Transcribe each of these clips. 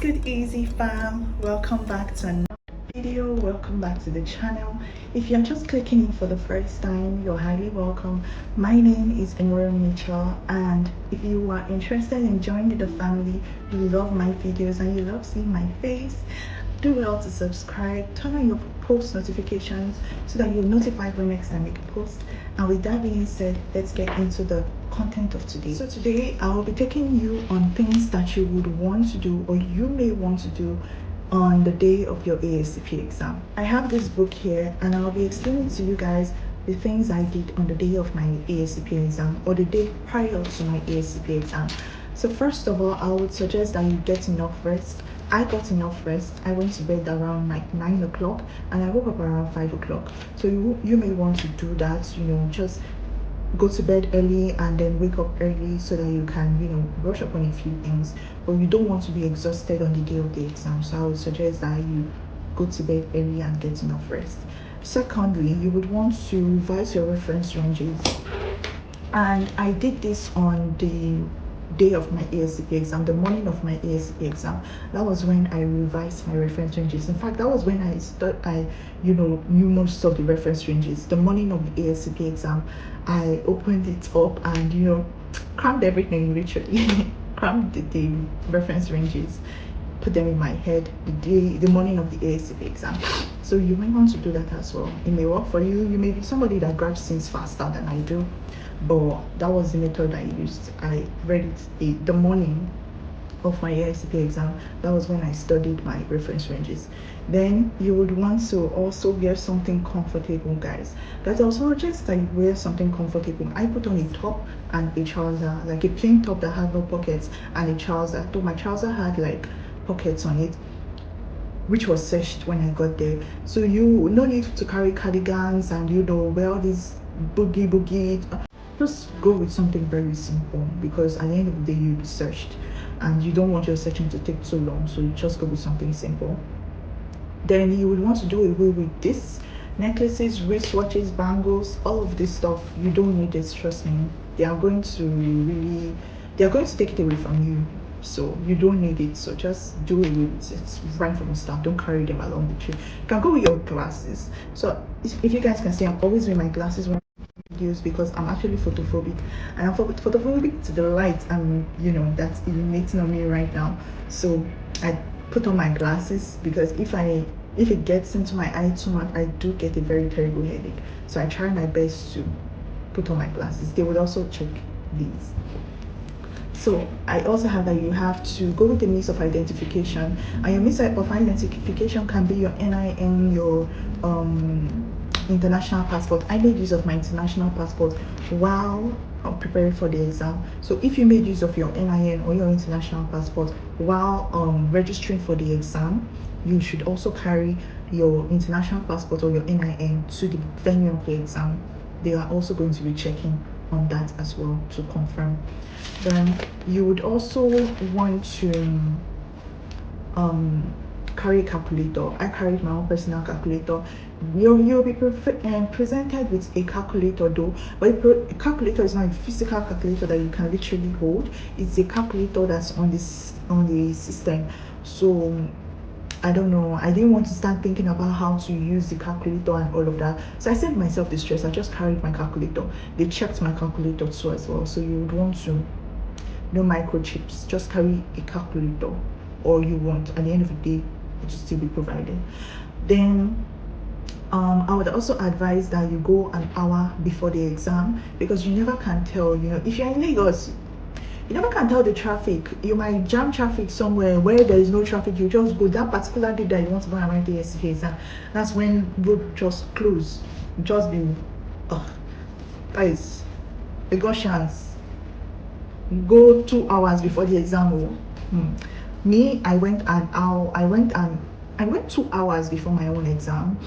good, easy fam? Welcome back to another video. Welcome back to the channel. If you're just clicking in for the first time, you're highly welcome. My name is Enroll Mitchell, and if you are interested in joining the family, you love my videos and you love seeing my face, do well to subscribe, turn on your post notifications so that you're notified when next time I make a post. And with that being said, let's get into the content of today. So today I will be taking you on things that you would want to do or you may want to do on the day of your Ascp exam. I have this book here and I'll be explaining to you guys the things I did on the day of my Ascp exam or the day prior to my Ascp exam. So first of all, I would suggest that you get enough rest. I got enough rest. I went to bed around like 9 o'clock and I woke up around 5 o'clock. So you may want to do that, just go to bed early and then wake up early so that you can, brush up on a few things. But you don't want to be exhausted on the day of the exam. So I would suggest that you go to bed early and get enough rest. Secondly, you would want to revise your reference ranges. And I did this on the day of my Ascp exam, the morning of my Ascp exam. That was when I revised my reference ranges. In fact, that was when I knew most of the reference ranges. The morning of the Ascp exam, I opened it up and crammed everything, literally crammed the reference ranges, put them in my head the morning of the Ascp exam. So you might want to do that as well. It may work for you. You may be somebody that grabs things faster than I do, but that was the method I used. I read it the morning of my Ascp exam. That was when I studied my reference ranges. Then you would want to also wear something comfortable, guys. That's also just like wear something comfortable. I put on a top and a trouser, like a plain top that had no pockets, and a trouser. Though my trouser had like pockets on it, which was cinched when I got there. So you no need to carry cardigans and wear all these boogie. Just go with something very simple, because at the end of the day you'll be searched and you don't want your searching to take too long. So you just go with something simple. Then you would want to do away with this necklaces, wristwatches, bangles, all of this stuff. You don't need it, trust me. They are going to take it away from you. So you don't need it. So just do away with it right from the start. Don't carry them along the trip. You can go with your glasses. So if you guys can see, I'm always wearing my glasses when videos because I'm actually photophobic, and I'm photophobic to the light and that's illuminating on me right now. So I put on my glasses because if it gets into my eye too much, I do get a very terrible headache. So I try my best to put on my glasses. They would also check these. So I also have that you have to go with the means of identification, and your means of identification can be your NIN, your international passport. I made use of my international passport while preparing for the exam. So if you made use of your NIN or your international passport while registering for the exam, you should also carry your international passport or your NIN to the venue of the exam. They are also going to be checking on that as well to confirm. Then you would also want to carry a calculator. I carried my own personal calculator. You'll be presented with a calculator though, but a calculator is not a physical calculator that you can literally hold. It's a calculator that's on the system. So I don't know, I didn't want to start thinking about how to use the calculator and all of that. So I saved myself the stress. I just carried my calculator. They checked my calculator too as well. So you would want to, no microchips, just carry a calculator, or you want, at the end of the day, it will still be provided. Then I would also advise that you go an hour before the exam, because you never can tell, if you're in Lagos, you never can tell the traffic. You might jam traffic somewhere where there is no traffic. You just go that particular day that you want to go and write the Ascp exam. That's when road just close. Just be, guys, a good chance. Go 2 hours before the exam. Me, I went 2 hours before my own exam,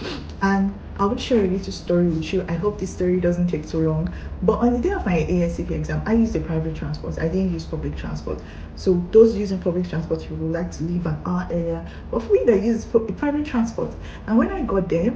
and I will share a little story with you. I hope this story doesn't take too long. But on the day of my Ascp exam, I used a private transport. I didn't use public transport. So those using public transport, you would like to leave an hour earlier. But for me, I used private transport. And when I got there,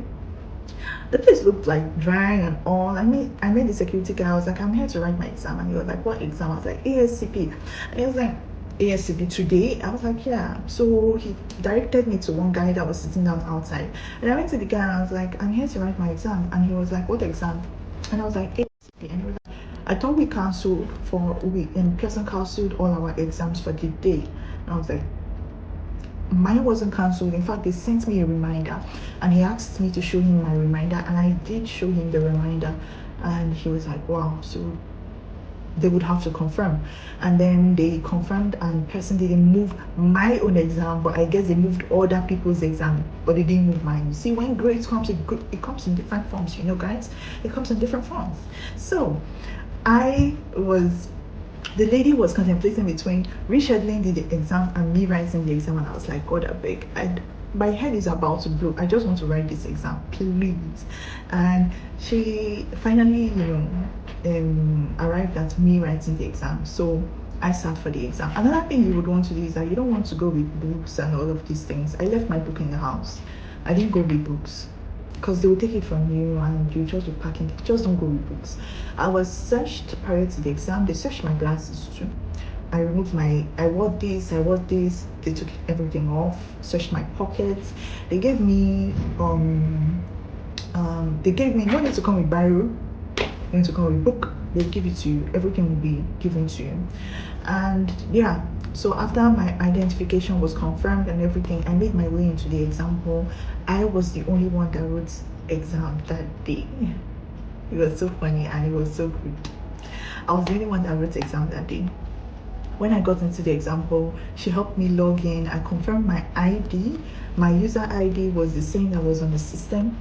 the place looked like dry and all. I met the security guy. I was like, I'm here to write my exam. And he was like, what exam? I was like, Ascp. And he was like, Ascp today? I was like, yeah. So he directed me to one guy that was sitting down outside. And I went to the guy and I was like, I'm here to write my exam. And he was like, what exam? And I was like, Ascp. And he was like, I thought we cancelled in person cancelled all our exams for the day. And I was like, mine wasn't cancelled. In fact, they sent me a reminder and he asked me to show him my reminder, and I did show him the reminder, and he was like, wow, so they would have to confirm. And then they confirmed, and person didn't move my own exam, but I guess they moved other people's exam, but they didn't move mine. You see, when grades comes, it comes in different forms, you know, guys. It comes in different forms. So the lady was contemplating between rescheduling the exam and me writing the exam, and I was like, God, I beg. My head is about to blow. I just want to write this exam, please. And she finally, arrived at me writing the exam. So I sat for the exam. Another thing you would want to do is that you don't want to go with books and all of these things. I left my book in the house. I didn't go with books because they will take it from you and you just be packing it. Just don't go with books. I was searched prior to the exam. They searched my glasses too. I wore this. They took everything off, searched my pockets. They gave me no need to come with biro, no need to come with book. They'll give it to you. Everything will be given to you. And yeah, so after my identification was confirmed and everything, I made my way into the exam hall. I was the only one that wrote exam that day. It was so funny and it was so good. I was the only one that wrote exam that day. When I got into the exam hall, she helped me log in. I confirmed my ID. My user ID was the same that was on the system.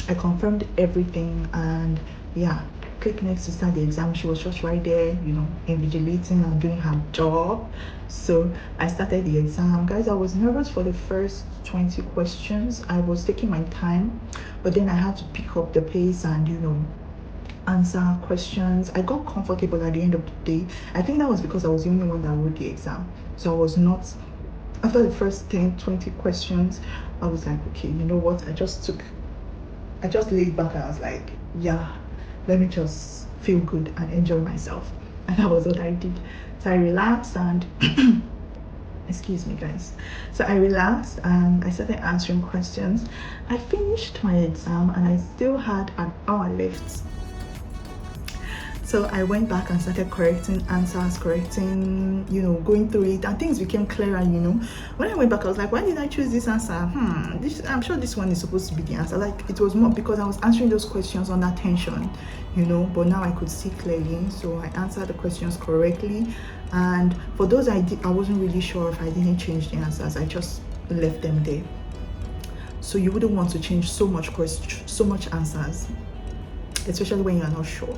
I confirmed everything, and yeah, click next to start the exam. She was just right there, invigilating and doing her job. So I started the exam. Guys, I was nervous for the first 20 questions. I was taking my time, but then I had to pick up the pace and answer questions. I got comfortable at the end of the day. I think that was because I was the only one that wrote the exam. So I was not, after the first 10, 20 questions, I was like, okay, you know what? I just laid back and I was like, yeah, let me just feel good and enjoy myself. And that was what I did. So I relaxed and excuse me, guys. So I relaxed and I started answering questions. I finished my exam and I still had an hour left. So I went back and started correcting answers, going through it, and things became clearer, When I went back, I was like, why did I choose this answer? I'm sure this one is supposed to be the answer. Like, it was more because I was answering those questions under tension, but now I could see clearly. So I answered the questions correctly. And for those I wasn't really sure if I didn't change the answers. I just left them there. So you wouldn't want to change so much answers, especially when you're not sure.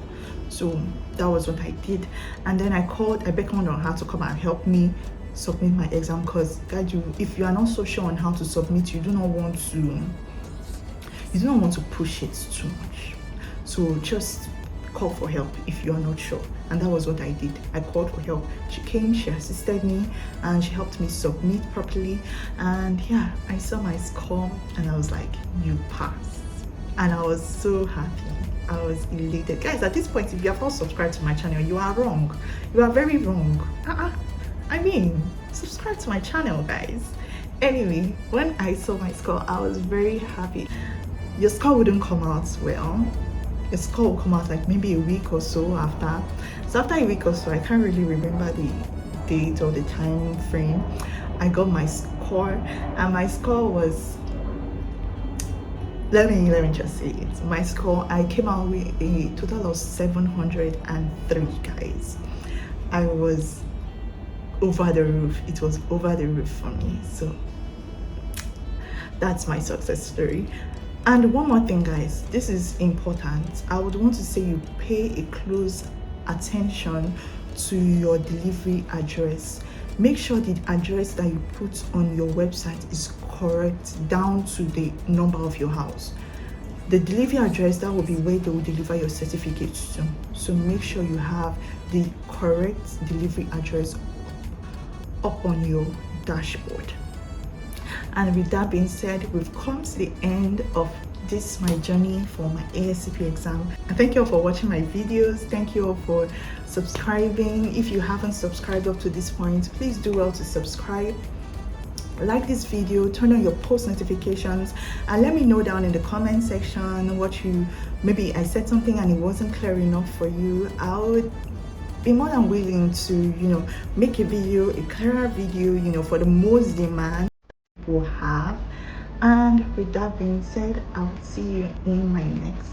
So that was what I did. And then I beckoned on her to come and help me submit my exam, because if you are not so sure on how to submit, you do not want to push it too much. So just call for help if you are not sure. And that was what I did. I called for help. She came, she assisted me, and she helped me submit properly. And yeah, I saw my score and I was like, you passed. And I was so happy. I was elated. Guys, at this point, if you have not subscribed to my channel, you are wrong. You are very wrong. Subscribe to my channel, guys. Anyway, when I saw my score, I was very happy. Your score wouldn't come out well. Your score will come out like maybe a week or so after. So after a week or so, I can't really remember the date or the time frame, I got my score, and my score was, let me just say it. My score, I came out with a total of 703, guys. I was over the roof. It was over the roof for me. So that's my success story. And one more thing, guys, this is important. I would want to say you pay a close attention to your delivery address. Make sure the address that you put on your website is correct down to the number of your house. The delivery address, that will be where they will deliver your certificates to. So make sure you have the correct delivery address up on your dashboard. And with that being said, we've come to the end of this is my journey for my Ascp exam. And thank you all for watching my videos. Thank you all for subscribing. If you haven't subscribed up to this point, please do well to subscribe. Like this video, turn on your post notifications, and let me know down in the comment section what maybe I said something and it wasn't clear enough for you. I would be more than willing to make a video, a clearer video, for the most demand people have. And with that being said, I'll see you in my next